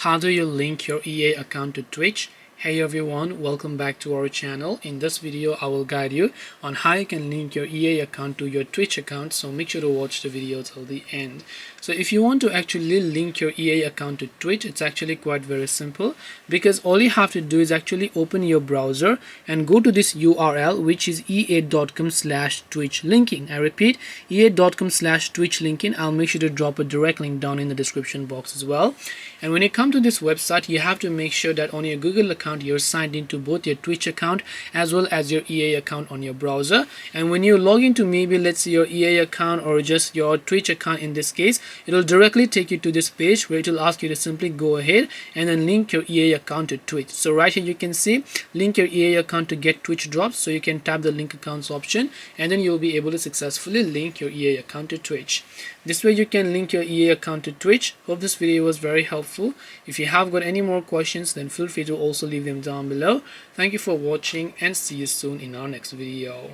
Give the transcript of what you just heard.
How do you link your EA account to Twitch? Hey everyone, welcome back to our channel. In this video I will guide you on how you can link your EA account to your Twitch account, so make sure to watch the video till the end. So if you want to actually link your EA account to Twitch, it's actually quite very simple, because all you have to do is actually open your browser and go to this URL, which is ea.com/Twitch linking. I repeat, ea.com/Twitch linking. I'll make sure to drop a direct link down in the description box as well. And when you come to this website, you have to make sure that on your Google account you're signed into both your Twitch account as well as your EA account on your browser. And when you log into, maybe let's say your EA account or just your Twitch account in this case, it will directly take you to this page where it will ask you to simply go ahead and then link your EA account to Twitch. So right here you can see link your EA account to get Twitch drops. So you can tap the link accounts option and then you'll be able to successfully link your EA account to Twitch. This way you can link your EA account to Twitch. Hope this video was very helpful. If you have got any more questions, then feel free to also leave them down below. Thank you for watching and see you soon in our next video.